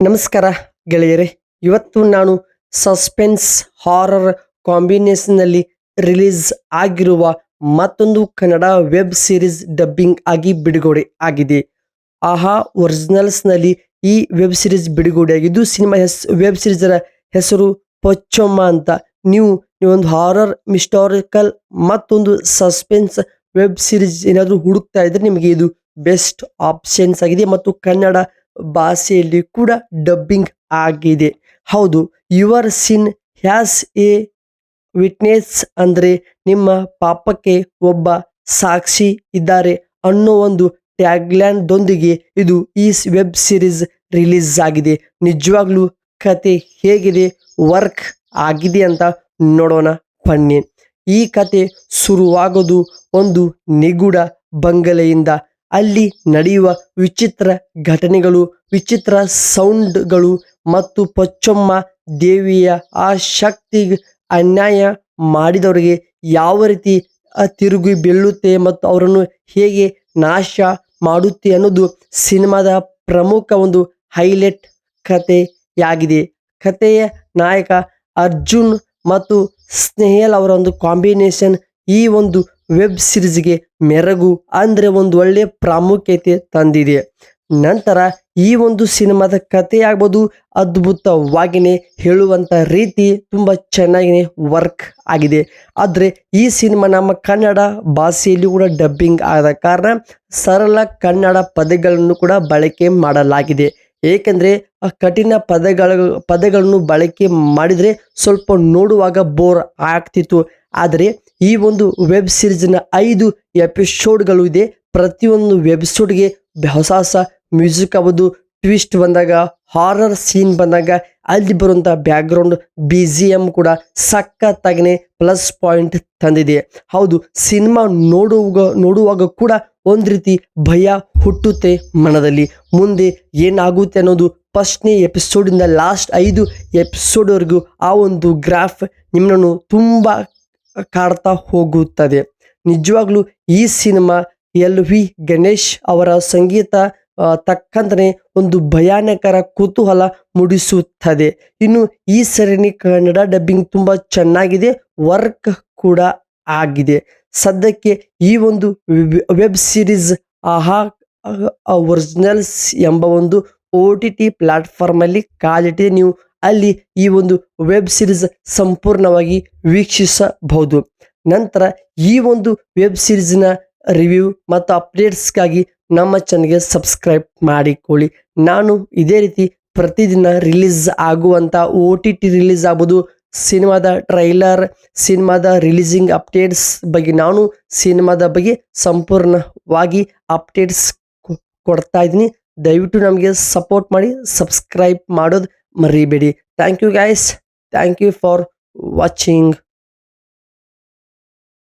ನಮಸ್ಕಾರ ಗೆಳೆಯರೇ. ಇವತ್ತು ನಾನು ಸಸ್ಪೆನ್ಸ್ ಹಾರರ್ ಕಾಂಬಿನೇಷನ್ನಲ್ಲಿ ರಿಲೀಸ್ ಆಗಿರುವ ಮತ್ತೊಂದು ಕನ್ನಡ ವೆಬ್ ಸೀರೀಸ್ ಡಬ್ಬಿಂಗ್ ಆಗಿ ಬಿಡುಗಡೆ ಆಗಿದೆ. ಆಹಾ ಒರಿಜಿನಲ್ಸ್ನಲ್ಲಿ ಈ ವೆಬ್ ಸೀರೀಸ್ ಬಿಡುಗಡೆಯಾಗಿದ್ದು ವೆಬ್ ಸೀರೀಸ್ನ ಹೆಸರು ಪೊಚ್ಚಮ್ಮ ಅಂತ. ನೀವು ಒಂದು ಹಾರರ್ ಮಿಸ್ಟಾರಿಕಲ್ ಮತ್ತೊಂದು ಸಸ್ಪೆನ್ಸ್ ವೆಬ್ ಸೀರೀಸ್ ಏನಾದರೂ ಹುಡುಕ್ತಾ ಇದ್ರೆ ನಿಮಗೆ ಇದು ಬೆಸ್ಟ್ ಆಪ್ಷನ್ಸ್ ಆಗಿದೆ ಮತ್ತು ಕನ್ನಡ ಭಾಷೆಯಲ್ಲಿ ಕೂಡ ಡಬ್ಬಿಂಗ್ ಆಗಿದೆ. ಹೌದು, your sin has A witness ಅಂದರೆ ನಿಮ್ಮ ಪಾಪಕ್ಕೆ ಒಬ್ಬ ಸಾಕ್ಷಿ ಇದ್ದಾರೆ ಅನ್ನೋ ಒಂದು ಟ್ಯಾಗ್ಲೈನ್ ದೊಂದಿಗೆ ಇದು ಈ ವೆಬ್ ಸೀರೀಸ್ ರಿಲೀಸ್ ಆಗಿದೆ. ನಿಜವಾಗ್ಲೂ ಕತೆ ಹೇಗಿದೆ, ವರ್ಕ್ ಆಗಿದೆ ಅಂತ ನೋಡೋಣ ಬನ್ನಿ. ಈ ಕತೆ ಶುರುವಾಗೋದು ಒಂದು ನಿಗೂಢ ಬಂಗಲೆಯಿಂದ. ಅಲ್ಲಿ ನಡೆಯುವ ವಿಚಿತ್ರ ಘಟನೆಗಳು, ವಿಚಿತ್ರ ಸೌಂಡ್ಗಳು ಮತ್ತು ಪೊಚ್ಚಮ್ಮ ದೇವಿಯ ಆ ಶಕ್ತಿ ಅನ್ಯಾಯ ಮಾಡಿದವರಿಗೆ ಯಾವ ರೀತಿ ತಿರುಗಿ ಬೀಳುತ್ತೆ ಮತ್ತು ಅವರನ್ನು ಹೇಗೆ ನಾಶ ಮಾಡುತ್ತೆ ಅನ್ನೋದು ಸಿನಿಮಾದ ಪ್ರಮುಖ ಒಂದು ಹೈಲೈಟ್ ಕಥೆಯಾಗಿದೆ. ಕಥೆಯ ನಾಯಕ ಅರ್ಜುನ್ ಮತ್ತು ಸ್ನೇಹಲ್ ಅವರ ಒಂದು ಕಾಂಬಿನೇಷನ್ ಈ ಒಂದು ವೆಬ್ ಸೀರೀಸ್ಗೆ ಮೆರಗು ಅಂದರೆ ಒಂದು ಒಳ್ಳೆಯ ಪ್ರಾಮುಖ್ಯತೆ ತಂದಿದೆ. ನಂತರ ಈ ಒಂದು ಸಿನಿಮಾದ ಕಥೆ ಆಗ್ಬೋದು ಅದ್ಭುತವಾಗಿಯೇ ಹೇಳುವಂಥ ರೀತಿ ತುಂಬ ಚೆನ್ನಾಗಿಯೇ ವರ್ಕ್ ಆಗಿದೆ. ಆದರೆ ಈ ಸಿನಿಮಾ ನಮ್ಮ ಕನ್ನಡ ಭಾಷೆಯಲ್ಲಿ ಕೂಡ ಡಬ್ಬಿಂಗ್ ಆದ ಕಾರಣ ಸರಳ ಕನ್ನಡ ಪದಗಳನ್ನು ಕೂಡ ಬಳಕೆ ಮಾಡಲಾಗಿದೆ. ಏಕೆಂದರೆ ಕಠಿಣ ಪದಗಳನ್ನು ಬಳಕೆ ಮಾಡಿದರೆ ಸ್ವಲ್ಪ ನೋಡುವಾಗ ಬೋರ್ ಆಗ್ತಿತ್ತು. ಆದರೆ ಈ ಒಂದು ವೆಬ್ ಸೀರೀಸ್ನ 5 ಎಪಿಸೋಡ್ಗಳು ಇದೆ. ಪ್ರತಿಯೊಂದು ವೆಬ್ಸೋಡ್ಗೆ ಹೊಸ ಹೊಸ ಮ್ಯೂಸಿಕ್ ಆಗ್ಬೋದು, ಟ್ವಿಸ್ಟ್ ಬಂದಾಗ, ಹಾರರ್ ಸೀನ್ ಬಂದಾಗ ಅಲ್ಲಿ ಬರುವಂಥ ಬ್ಯಾಕ್ಗ್ರೌಂಡ್ BGM ಕೂಡ ಸಖತ್ತಾಗಿಯೇ ಪ್ಲಸ್ ಪಾಯಿಂಟ್ ತಂದಿದೆ. ಹೌದು, ಸಿನಿಮಾ ನೋಡುವಾಗ ಕೂಡ ಒಂದು ರೀತಿ ಭಯ ಹುಟ್ಟುತ್ತೆ ಮನದಲ್ಲಿ. ಮುಂದೆ ಏನಾಗುತ್ತೆ ಅನ್ನೋದು ಫಸ್ಟ್ನೇ ಎಪಿಸೋಡಿಂದ ಲಾಸ್ಟ್ 5 ಎಪಿಸೋಡ್ವರೆಗೂ ಆ ಒಂದು ಗ್ರಾಫ್ ನಿಮ್ಮನ್ನು ತುಂಬ ಕಾಡ್ತಾ ಹೋಗುತ್ತದೆ. ನಿಜವಾಗ್ಲೂ ಈ ಸಿನಿಮಾ LV ಗಣೇಶ್ ಅವರ ಸಂಗೀತ ತಕ್ಕಂತೆ ಒಂದು ಭಯಾನಕರ ಕುತೂಹಲ ಮೂಡಿಸುತ್ತದೆ. ಇನ್ನು ಈ ಸರಣಿ ಕನ್ನಡ ಡಬ್ಬಿಂಗ್ ತುಂಬ ಚೆನ್ನಾಗಿದೆ, ವರ್ಕ್ ಕೂಡ ಆಗಿದೆ. ಸದ್ಯಕ್ಕೆ ಈ ಒಂದು ವೆಬ್ ಸೀರೀಸ್ ಆಹಾ ಒರಿಜಿನಲ್ಸ್ ಎಂಬ ಒಂದು OTT ಪ್ಲಾಟ್ಫಾರ್ಮಲ್ಲಿ ಕಾಲಿಟ್ಟಿದೆ. ನೀವು ಅಲ್ಲಿ ಈ ಒಂದು ವೆಬ್ ಸೀರೀಸ್ ಸಂಪೂರ್ಣವಾಗಿ ವೀಕ್ಷಿಸಬಹುದು. ನಂತರ ಈ ಒಂದು ವೆಬ್ ಸೀರೀಸ್ನ ರಿವ್ಯೂ ಮತ್ತು ಅಪ್ಡೇಟ್ಸ್ಗಾಗಿ ನಮ್ಮ ಚಾನಲ್ಗೆ ಸಬ್ಸ್ಕ್ರೈಬ್ ಮಾಡಿಕೊಳ್ಳಿ. ನಾನು ಇದೇ ರೀತಿ ಪ್ರತಿದಿನ ರಿಲೀಸ್ ಆಗುವಂಥ OTT ರಿಲೀಸ್ ಆಗ್ಬೋದು, ಸಿನಿಮಾದ ಟ್ರೈಲರ್, ಸಿನಿಮಾದ ರಿಲೀಸಿಂಗ್ ಅಪ್ಡೇಟ್ಸ್ ಬಗ್ಗೆ ನಾನು ಸಿನಿಮಾದ ಬಗ್ಗೆ ಸಂಪೂರ್ಣವಾಗಿ ಅಪ್ಡೇಟ್ಸ್ ಕೊಡ್ತಾ ಇದ್ದೀನಿ. ದಯವಿಟ್ಟು ನಮಗೆ ಸಪೋರ್ಟ್ ಮಾಡಿ, ಸಬ್ಸ್ಕ್ರೈಬ್ ಮಾಡೋದು ಮರಿಬೇಡಿ. Thank you guys, thank you for watching.